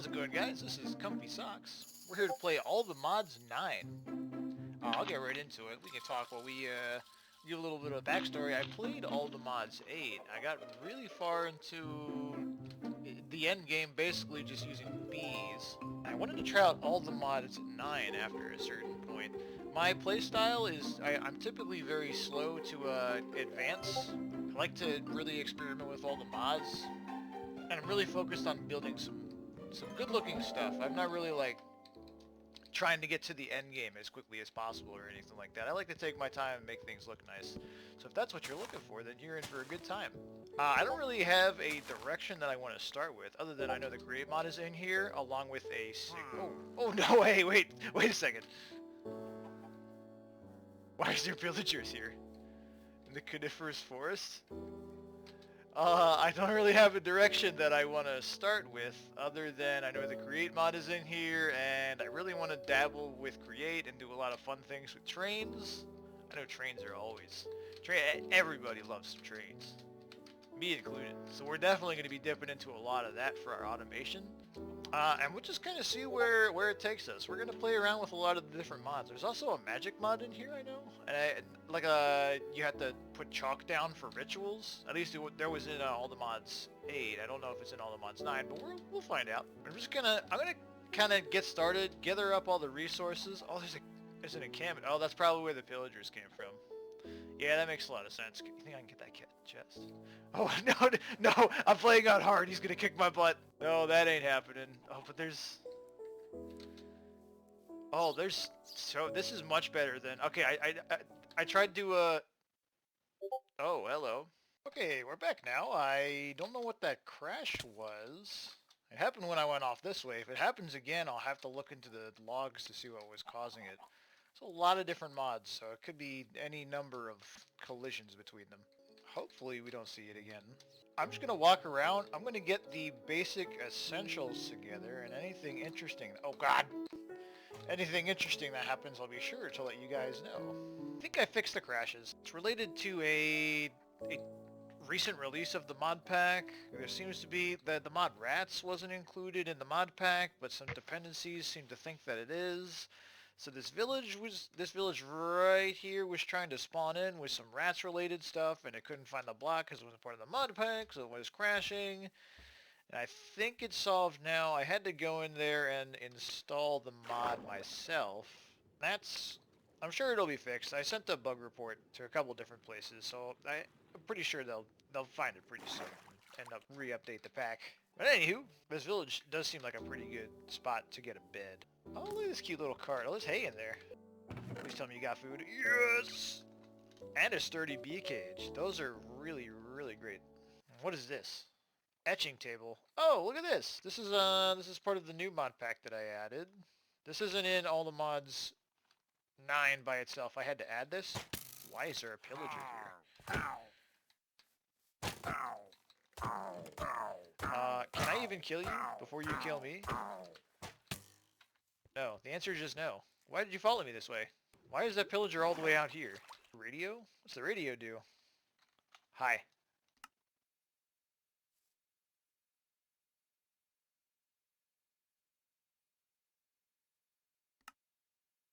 How's it going, guys? This is Comfy Socks. We're here to play All the Mods 9. I'll get right into it. We can talk while we give a little bit of backstory. I played All the Mods 8. I got really far into the end game, basically just using bees. I wanted to try out All the Mods 9 after a certain point. My playstyle is, I'm typically very slow to advance. I like to really experiment with all the mods, and I'm really focused on building some good-looking stuff. I'm not really like trying to get to the end game as quickly as possible or anything like that. I like to take my time and make things look nice. So if that's what you're looking for, then you're in for a good time. I don't really have a direction that I want to start with, other than I know the Great Mod is in here, along with a... Oh no, wait a second. Why is there villagers here? In the coniferous forest? I don't really have a direction that I want to start with, other than I know the Create mod is in here, and I really want to dabble with Create and do a lot of fun things with trains. I know trains are always... everybody loves some trains. Me included. So we're definitely going to be dipping into a lot of that for our automation. And we'll just kind of see where it takes us. We're going to play around with a lot of the different mods. There's also a magic mod in here, I know. And you have to put chalk down for rituals. At least there was in All the Mods 8. I don't know if it's in All the Mods 9, but we'll find out. I'm gonna kind of get started, gather up all the resources. Oh, there's an encampment. Oh, that's probably where the pillagers came from. Yeah, that makes a lot of sense. You think I can get that chest? Oh, no, I'm playing on hard. He's gonna kick my butt. No, that ain't happening. Oh, but there's... Oh, there's... So, this is much better than... Okay, I tried to, Oh, hello. Okay, we're back now. I don't know what that crash was. It happened when I went off this way. If it happens again, I'll have to look into the logs to see what was causing it. There's a lot of different mods, so it could be any number of collisions between them. Hopefully we don't see it again. I'm just going to walk around. I'm going to get the basic essentials together, and anything interesting... Oh god! Anything interesting that happens, I'll be sure to let you guys know. I think I fixed the crashes. It's related to a recent release of the mod pack. There seems to be that the mod rats wasn't included in the mod pack, but some dependencies seem to think that it is. So this village right here was trying to spawn in with some rats related stuff, and it couldn't find the block because it wasn't part of the mod pack, so it was crashing. And I think it's solved now. I had to go in there and install the mod myself. I'm sure it'll be fixed. I sent a bug report to a couple different places, so I'm pretty sure they'll find it pretty soon and re-update the pack. But anywho, this village does seem like a pretty good spot to get a bed. Oh, look at this cute little cart. Oh, there's hay in there. Please tell me you got food. Yes! And a sturdy bee cage. Those are really, really great. What is this? Etching table. Oh, look at this. This is part of the new mod pack that I added. This isn't in All the Mods 9 by itself. I had to add this. Why is there a pillager here? Can I even kill you before you kill me? No. The answer is just no. Why did you follow me this way? Why is that pillager all the way out here? Radio? What's the radio do? Hi.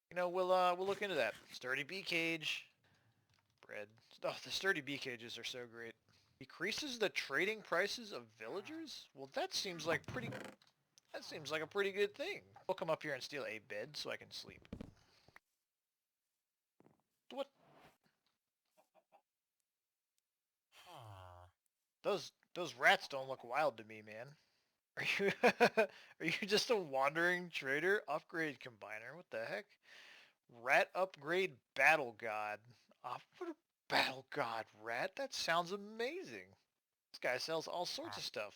You know, we'll look into that. Sturdy bee cage. Bread. Oh, the sturdy bee cages are so great. Decreases the trading prices of villagers? Well, that seems like a pretty good thing. We'll come up here and steal a bed so I can sleep. What? Those rats don't look wild to me, man. Are you just a wandering trader? Upgrade combiner? What the heck? Rat upgrade battle god. What a battle god rat? That sounds amazing. This guy sells all sorts of stuff.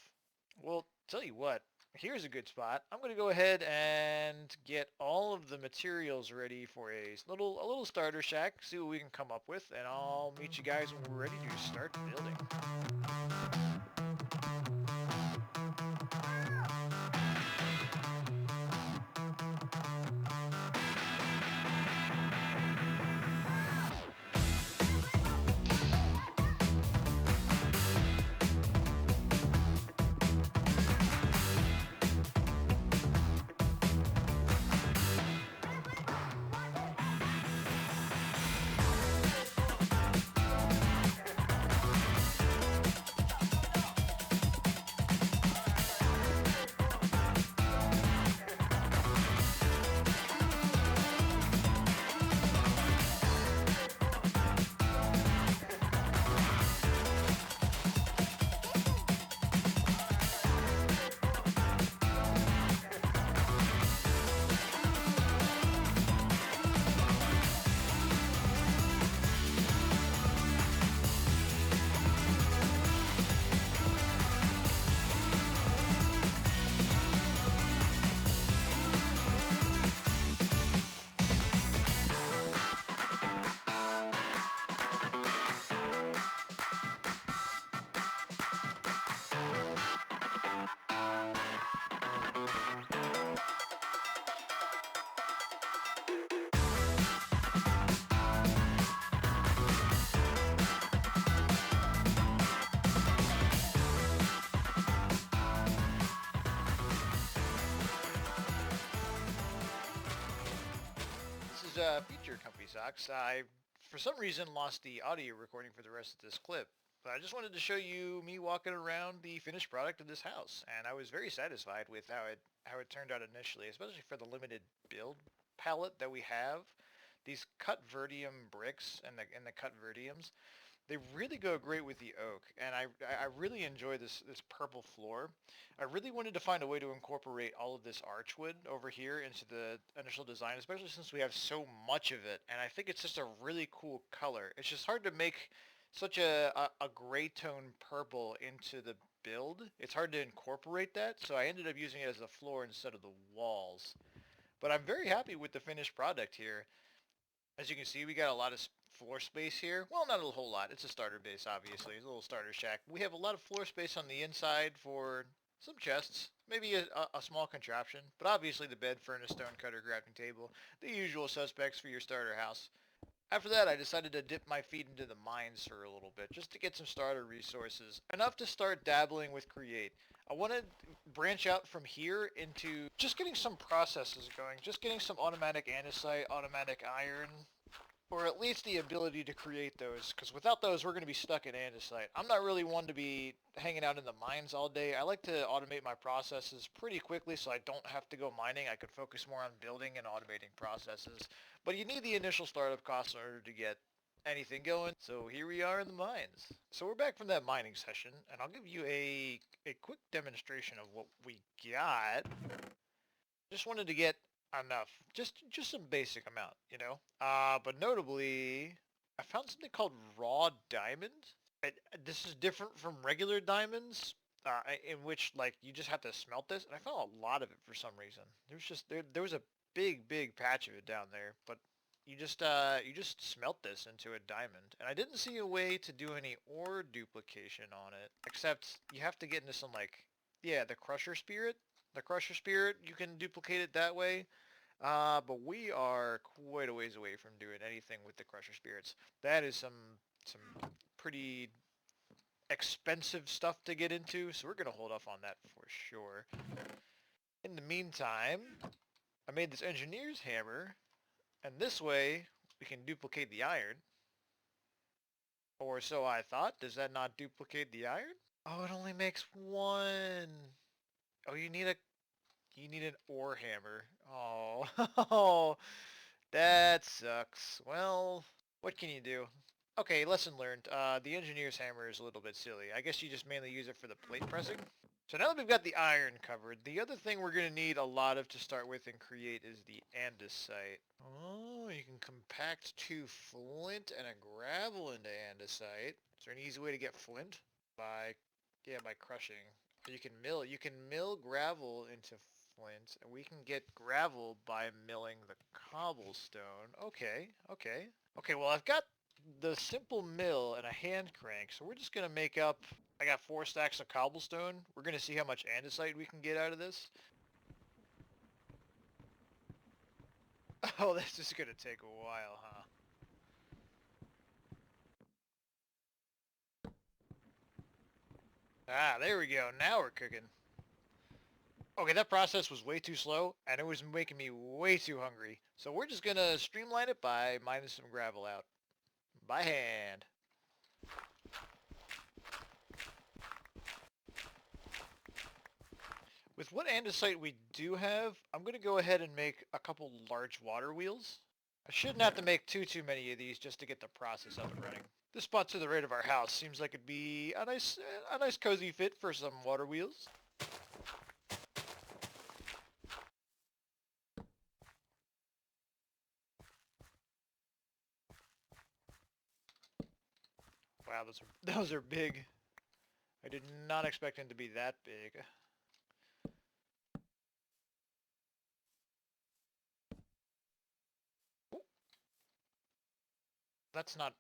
Well, tell you what. Here's a good spot. I'm going to go ahead and get all of the materials ready for a little starter shack, see what we can come up with, and I'll meet you guys when we're ready to start building. is Feature Comfy Socks. I, for some reason, lost the audio recording for the rest of this clip, but I just wanted to show you me walking around the finished product of this house, and I was very satisfied with how it turned out initially, especially for the limited build palette that we have. These cut verdium bricks and the cut verdiums, they really go great with the oak, and I really enjoy this purple floor. I really wanted to find a way to incorporate all of this archwood over here into the initial design, especially since we have so much of it, and I think it's just a really cool color. It's just hard to make such a gray tone purple into the build. It's hard to incorporate that, so I ended up using it as a floor instead of the walls. But I'm very happy with the finished product here. As you can see, we got a lot of floor space here. Well, not a whole lot. It's a starter base, obviously. It's a little starter shack. We have a lot of floor space on the inside for some chests, maybe a small contraption, but obviously the bed, furnace, stone cutter, crafting table, the usual suspects for your starter house. After that, I decided to dip my feet into the mines for a little bit, just to get some starter resources, enough to start dabbling with Create. I want to branch out from here into just getting some processes going, just getting some automatic andesite, automatic iron, or at least the ability to create those, because without those, we're going to be stuck in andesite. I'm not really one to be hanging out in the mines all day. I like to automate my processes pretty quickly so I don't have to go mining. I could focus more on building and automating processes. But you need the initial startup costs in order to get anything going. So here we are in the mines. So we're back from that mining session, and I'll give you a quick demonstration of what we got. Just wanted to get enough, just some basic amount, you know. But notably, I found something called raw diamond. This is different from regular diamonds, in which like you just have to smelt this, and I found a lot of it for some reason. There was a big patch of it down there, but you just smelt this into a diamond, and I didn't see a way to do any ore duplication on it, except you have to get into some like, yeah, the crusher spirit. The crusher spirit, you can duplicate it that way. But we are quite a ways away from doing anything with the crusher spirits. That is some pretty expensive stuff to get into, so we're gonna hold off on that for sure. In the meantime, I made this engineer's hammer, and this way we can duplicate the iron. Or so I thought. Does that not duplicate the iron? Oh, it only makes one. Oh, you need an ore hammer. Oh, that sucks. Well, what can you do? Okay, lesson learned. The engineer's hammer is a little bit silly. I guess you just mainly use it for the plate pressing. So now that we've got the iron covered, the other thing we're going to need a lot of to start with and create is the andesite. Oh, you can compact two flint and a gravel into andesite. Is there an easy way to get flint? By crushing. You can mill gravel into flint, and we can get gravel by milling the cobblestone. Okay, well I've got the simple mill and a hand crank, so we're just gonna make up, I got 4 stacks of cobblestone. We're gonna see how much andesite we can get out of this. Oh, this is gonna take a while, huh? Ah, there we go. Now we're cooking. Okay, that process was way too slow, and it was making me way too hungry. So we're just gonna streamline it by mining some gravel out. By hand. With what andesite we do have, I'm gonna go ahead and make a couple large water wheels. I shouldn't have to make too many of these just to get the process up and running. This spot to the right of our house seems like it'd be a nice cozy fit for some water wheels. Wow, those are big. I did not expect them to be that big. That's not...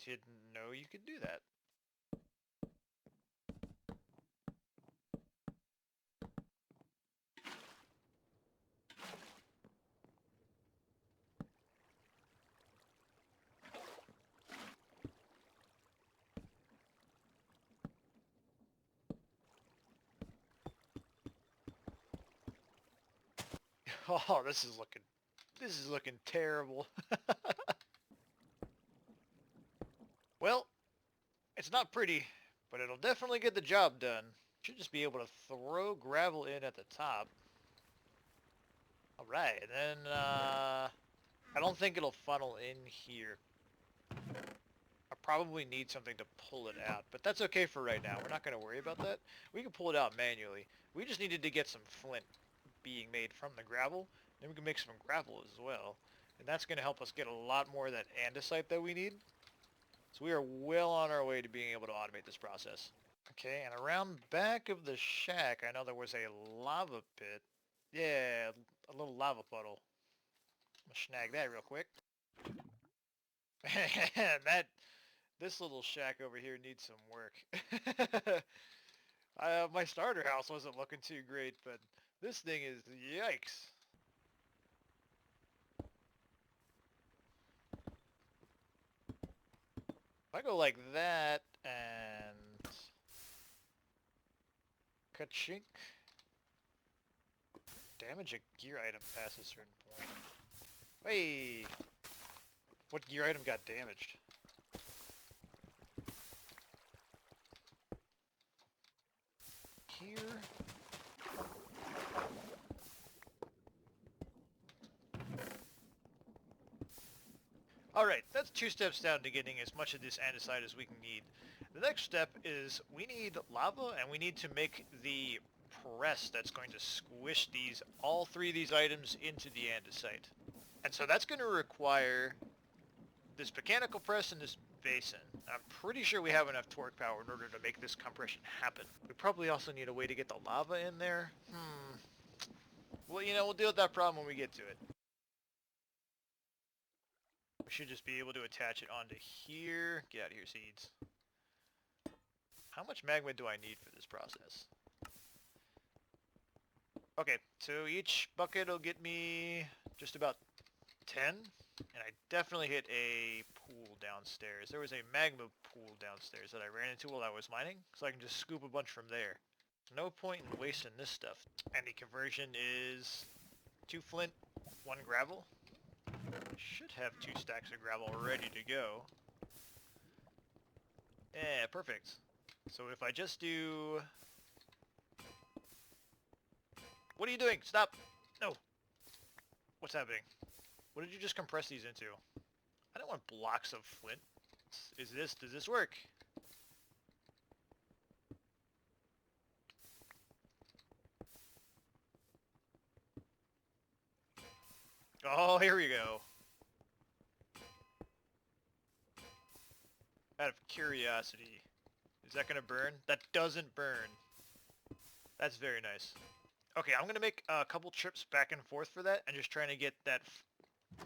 I didn't know you could do that. Oh, this is looking terrible. Well, it's not pretty, but it'll definitely get the job done. Should just be able to throw gravel in at the top. All right, and then I don't think it'll funnel in here. I probably need something to pull it out, but that's okay for right now. We're not going to worry about that. We can pull it out manually. We just needed to get some flint being made from the gravel. Then we can make some gravel as well. And that's going to help us get a lot more of that andesite that we need. So we are well on our way to being able to automate this process. Okay, and around back of the shack, I know there was a lava pit. Yeah, a little lava puddle. I'm gonna snag that real quick. This little shack over here needs some work. My starter house wasn't looking too great, but this thing is yikes. If I go like that and ka-chink, damage a gear item past a certain point. Hey, what gear item got damaged? Here. Alright, that's 2 steps down to getting as much of this andesite as we can need. The next step is we need lava and we need to make the press that's going to squish all 3 of these items into the andesite. And so that's going to require this mechanical press and this basin. I'm pretty sure we have enough torque power in order to make this compression happen. We probably also need a way to get the lava in there. Well, we'll deal with that problem when we get to it. We should just be able to attach it onto here. Get out of here, seeds. How much magma do I need for this process? Okay, so each bucket will get me just about 10. And I definitely hit a pool downstairs. There was a magma pool downstairs that I ran into while I was mining, so I can just scoop a bunch from there. No point in wasting this stuff. And the conversion is 2 flint, 1 gravel. Should have 2 stacks of gravel ready to go. Yeah, perfect. So if I just do... What are you doing? Stop! No! What's happening? What did you just compress these into? I don't want blocks of flint. Does this work? Oh, here we go. Out of curiosity, is that going to burn? That doesn't burn. That's very nice. Okay, I'm going to make a couple trips back and forth for that and just trying to get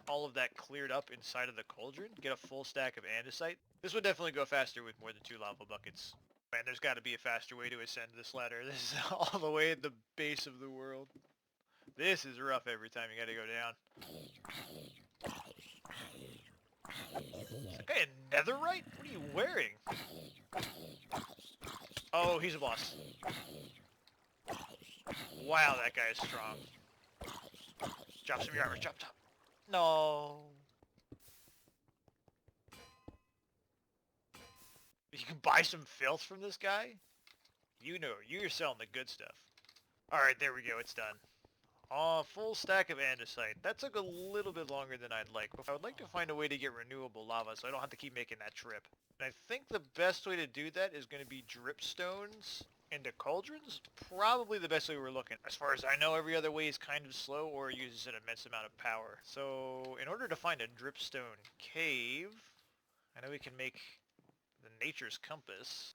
all of that cleared up inside of the cauldron, get a full stack of andesite. This would definitely go faster with more than 2 lava buckets. Man, there's got to be a faster way to ascend this ladder. This is all the way at the base of the world. This is rough every time you got to go down. Is that guy a netherite? What are you wearing? Oh, he's a boss. Wow, that guy is strong. Drop some of your armor. Chop, chop. No. You can buy some filth from this guy? You're selling the good stuff. Alright, there we go. It's done. Oh, full stack of andesite. That took a little bit longer than I'd like, but I would like to find a way to get renewable lava so I don't have to keep making that trip. And I think the best way to do that is going to be dripstones into cauldrons. Probably the best way we're looking. As far as I know, every other way is kind of slow or uses an immense amount of power. So in order to find a dripstone cave, I know we can make the nature's compass.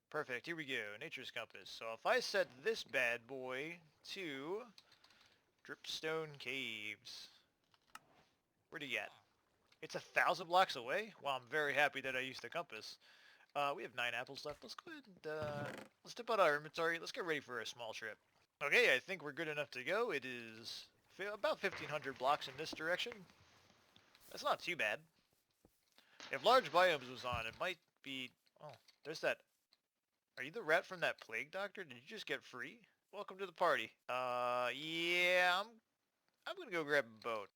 Perfect, here we go, nature's compass. So if I set this bad boy to dripstone caves, where'd he get? It's 1,000 blocks away? Well, I'm very happy that I used the compass. We have 9 apples left. Let's go ahead and let's dip out our inventory. Let's get ready for a small trip. Okay, I think we're good enough to go. It is about 1,500 blocks in this direction. That's not too bad. If large biomes was on, it might be... Oh, there's that... Are you the rat from that plague doctor? Did you just get free? welcome to the party. Yeah, I'm gonna go grab a boat.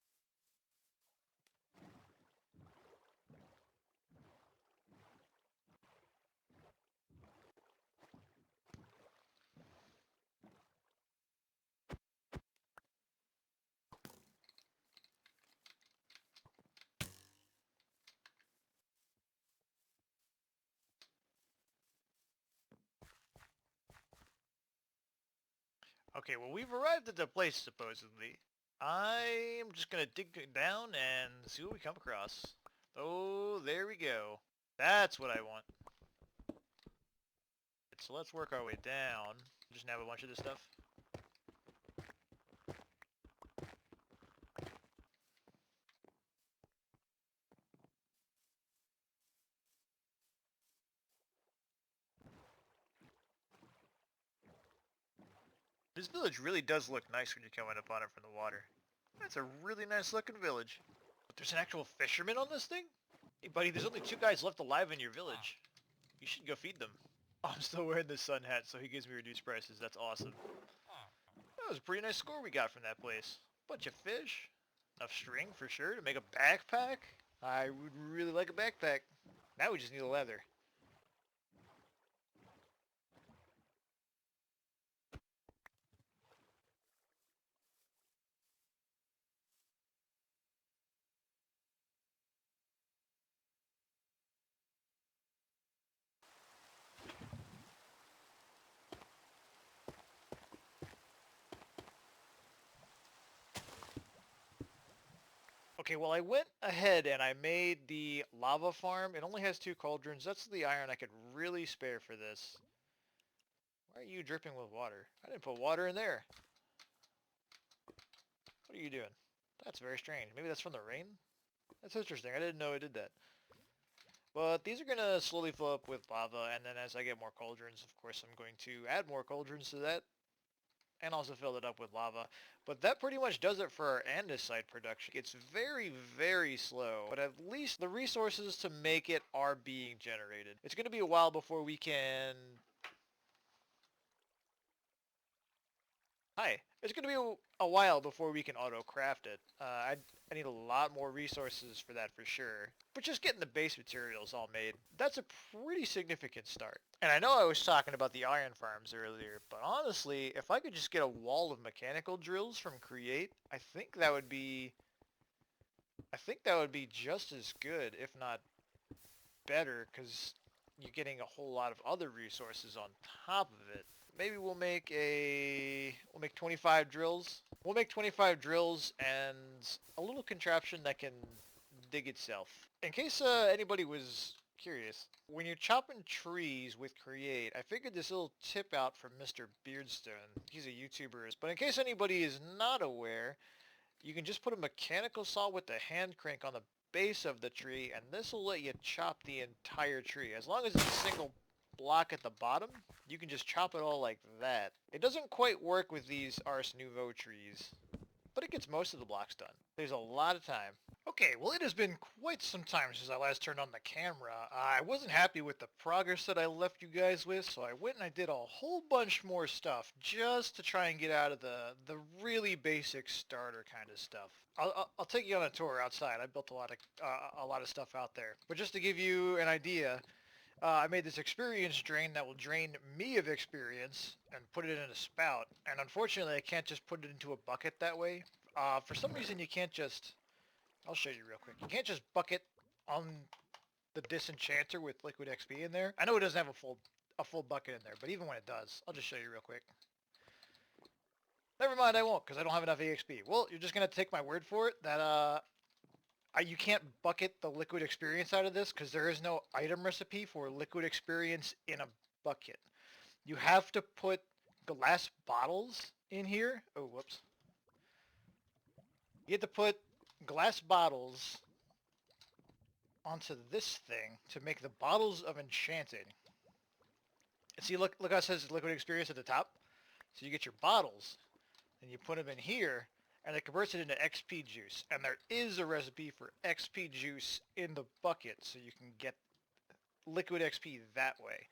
Okay, well we've arrived at the place supposedly. I am just gonna dig down and see what we come across. Oh, there we go. That's what I want. So let's work our way down. Just nab a bunch of this stuff. This village really does look nice when you're coming up on it from the water. That's a really nice looking village. But there's an actual fisherman on this thing? Hey buddy, there's only 2 guys left alive in your village. You should go feed them. Oh, I'm still wearing this sun hat, so he gives me reduced prices. That's awesome. That was a pretty nice score we got from that place. Bunch of fish. Enough string for sure to make a backpack. I would really like a backpack. Now we just need a leather. Okay, well I went ahead and I made the lava farm. It only has 2 cauldrons. That's the iron I could really spare for this. Why are you dripping with water? I didn't put water in there. What are you doing? That's very strange. Maybe that's from the rain? That's interesting. I didn't know it did that. But these are going to slowly fill up with lava, and then as I get more cauldrons, of course, I'm going to add more cauldrons to that, and also fill it up with lava. But that pretty much does it for our andesite production. It's very, very slow, but at least the resources to make it are being generated. It's going to be a while before we can... Hi. It's going to be a while before we can auto-craft it. I need a lot more resources for that for sure. But just getting the base materials all made, that's a pretty significant start. And I know I was talking about the iron farms earlier, but honestly, if I could just get a wall of mechanical drills from Create, I think that would be just as good, if not better, because you're getting a whole lot of other resources on top of it. Maybe we'll make 25 drills. We'll make 25 drills and a little contraption that can dig itself. In case anybody was curious, when you're chopping trees with Create, I figured this little tip out from Mr. Beardstone. He's a YouTuber. But in case anybody is not aware, you can just put a mechanical saw with the hand crank on the base of the tree, and this will let you chop the entire tree. As long as it's a single block at the bottom, you can just chop it all like that. It doesn't quite work with these Ars Nouveau trees, but it gets most of the blocks done. There's a lot of time. Okay, well it has been quite some time since I last turned on the camera. I wasn't happy with the progress that I left you guys with, so I went and I did a whole bunch more stuff just to try and get out of the really basic starter kind of stuff. I'll take you on a tour outside. I built a lot of stuff out there. But just to give you an idea, I made this experience drain that will drain me of experience and put it in a spout. And unfortunately, I can't just put it into a bucket that way. For some reason, you can't just... I'll show you real quick. You can't just bucket on the disenchanter with liquid XP in there. I know it doesn't have a full bucket in there, but even when it does, I'll just show you real quick. Never mind, I won't, because I don't have enough EXP. Well, you're just going to take my word for it that you can't bucket the liquid experience out of this because there is no item recipe for liquid experience in a bucket. You have to put glass bottles in here. Oh, whoops. You have to put glass bottles onto this thing to make the bottles of enchanting. And see, look how it says liquid experience at the top. So you get your bottles, and you put them in here, and it converts it into XP juice. And there is a recipe for XP juice in the bucket, so you can get liquid XP that way.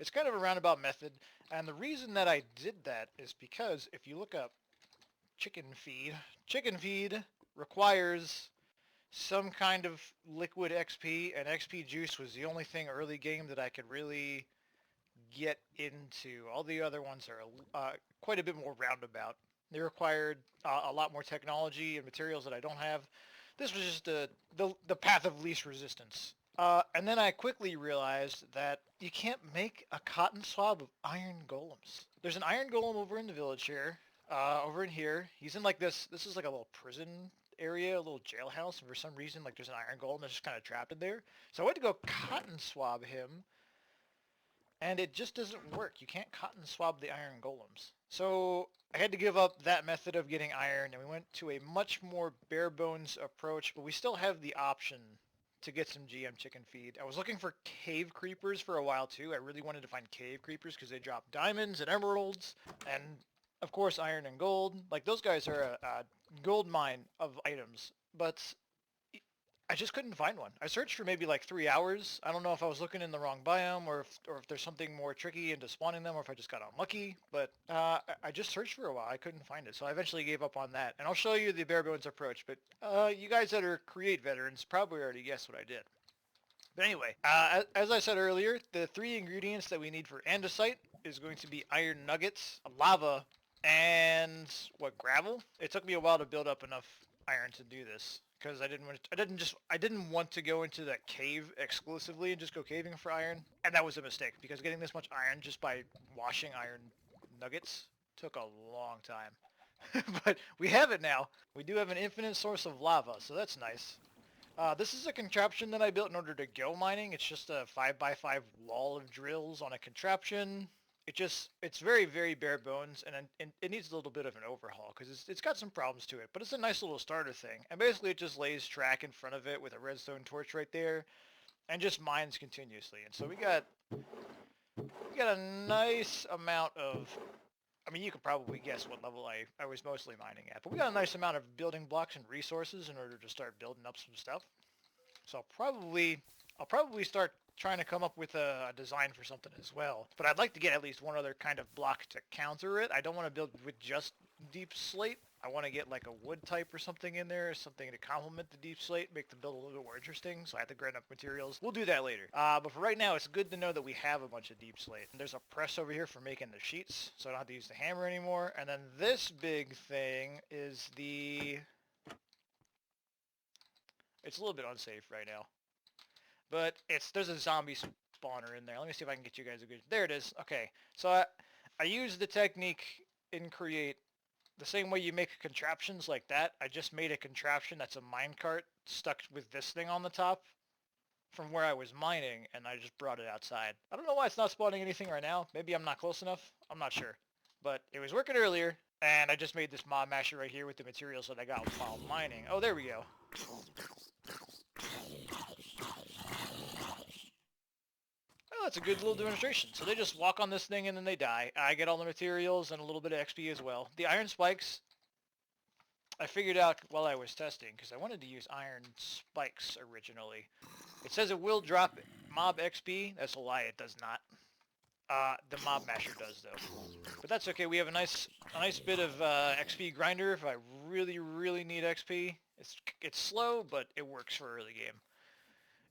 It's kind of a roundabout method, and the reason that I did that is because if you look up chicken feed requires some kind of liquid XP, and XP juice was the only thing early game that I could really get into. All the other ones are quite a bit more roundabout. They required a lot more technology and materials that I don't have. This was just the path of least resistance. And then I quickly realized that you can't make a cotton swab of iron golems. There's an iron golem over in the village here, over in here. He's in like this is like a little prison area, a little jailhouse, and for some reason, like there's an iron golem that's just kind of trapped in there. So I went to go cotton swab him, and it just doesn't work. You can't cotton swab the iron golems. So I had to give up that method of getting iron, and we went to a much more bare bones approach, but we still have the option to get some GM chicken feed. I was looking for cave creepers for a while too. I really wanted to find cave creepers because they drop diamonds and emeralds, and of course iron and gold. Like those guys are a gold mine of items, but I just couldn't find one. I searched for maybe like 3 hours. I don't know if I was looking in the wrong biome or if there's something more tricky into spawning them or if I just got unlucky. But I just searched for a while. I couldn't find it. So I eventually gave up on that. And I'll show you the bare bones approach. But you guys that are create veterans probably already guessed what I did. But anyway, as I said earlier, the 3 ingredients that we need for andesite is going to be iron nuggets, lava, and gravel. It took me a while to build up enough iron to do this because I didn't want to go into that cave exclusively and just go caving for iron, and that was a mistake because getting this much iron just by washing iron nuggets took a long time. But we have it now. We do have an infinite source of lava, so that's nice. This is a contraption that I built in order to go mining. It's just a 5x5 wall of drills on a contraption. It's very, very bare bones, and it needs a little bit of an overhaul because it's got some problems to it, but it's a nice little starter thing. And basically it just lays track in front of it with a redstone torch right there and just mines continuously. And so we got a nice amount of, I mean, you can probably guess what level I was mostly mining at, but we got a nice amount of building blocks and resources in order to start building up some stuff. So I'll probably start trying to come up with a design for something as well. But I'd like to get at least one other kind of block to counter it. I don't want to build with just deep slate. I want to get like a wood type or something in there, something to complement the deep slate, make the build a little bit more interesting. So I have to grind up materials. We'll do that later. But for right now, it's good to know that we have a bunch of deep slate. And there's a press over here for making the sheets, so I don't have to use the hammer anymore. And then this big thing is it's a little bit unsafe right now. But there's a zombie spawner in there. Let me see if I can get you guys a good... There it is. Okay. So I use the technique in Create the same way you make contraptions like that. I just made a contraption that's a minecart stuck with this thing on the top from where I was mining, and I just brought it outside. I don't know why it's not spawning anything right now. Maybe I'm not close enough. I'm not sure. But it was working earlier, and I just made this mob masher right here with the materials that I got while mining. Oh, there we go. Oh, that's a good little demonstration. So they just walk on this thing and then they die. I get all the materials and a little bit of XP as well. The iron spikes, I figured out while I was testing, because I wanted to use iron spikes originally. It says it will drop mob XP. That's a lie, it does not. The mob masher does though. But that's okay, we have a nice bit of XP grinder if I really, really need XP. It's slow, but it works for early game.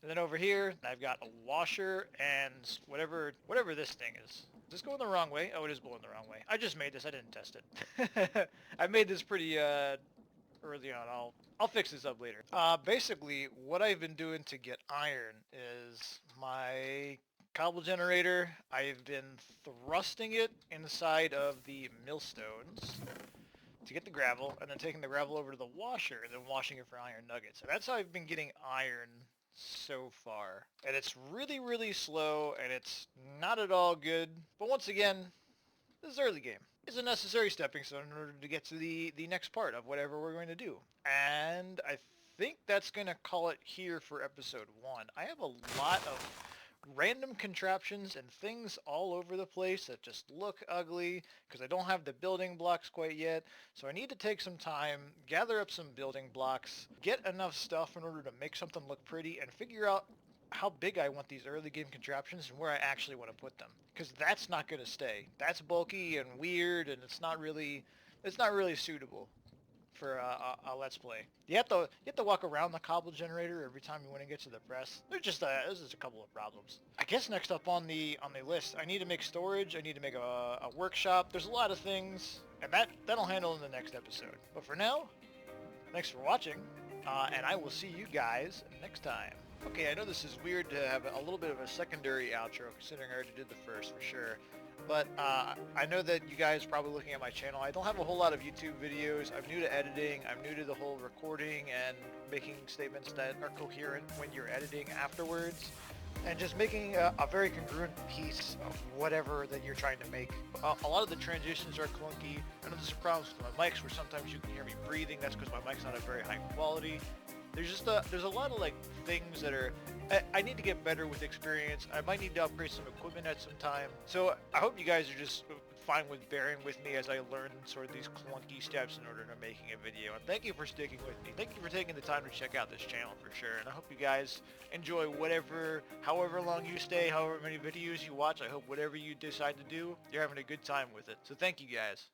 And then over here, I've got a washer and whatever this thing is. Is this going the wrong way? Oh, it is going the wrong way. I just made this. I didn't test it. I made this pretty early on. I'll fix this up later. Basically, what I've been doing to get iron is my cobble generator. I've been thrusting it inside of the millstones to get the gravel, and then taking the gravel over to the washer, and then washing it for iron nuggets. And that's how I've been getting iron so far. And it's really, really slow, and it's not at all good. But once again, this is early game. It's a necessary stepping stone in order to get to the next part of whatever we're going to do. And I think that's going to call it here for episode 1. I have a lot of random contraptions and things all over the place that just look ugly because I don't have the building blocks quite yet. So I need to take some time, gather up some building blocks, get enough stuff in order to make something look pretty, and figure out how big I want these early game contraptions and where I actually want to put them, because that's not going to stay. That's bulky and weird, and it's not really suitable for a let's play. You have to walk around the cobble generator every time you want to get to the press. There's just a couple of problems. I guess next up on the list, I need to make storage. I need to make a workshop. There's a lot of things, and that'll handle in the next episode. But for now, thanks for watching, and I will see you guys next time. Okay, I know this is weird to have a little bit of a secondary outro, considering I already did the first for sure. But I know that you guys are probably looking at my channel. I don't have a whole lot of YouTube videos. I'm new to editing. I'm new to the whole recording and making statements that are coherent when you're editing afterwards. And just making a very congruent piece of whatever that you're trying to make. A lot of the transitions are clunky. I know there's problems with my mics where sometimes you can hear me breathing. That's because my mic's not a very high quality. There's a lot of like things that are, I need to get better with experience. I might need to upgrade some equipment at some time. So I hope you guys are just fine with bearing with me as I learn sort of these clunky steps in order to making a video. And thank you for sticking with me. Thank you for taking the time to check out this channel for sure. And I hope you guys enjoy however long you stay, however many videos you watch. I hope whatever you decide to do, you're having a good time with it. So thank you guys.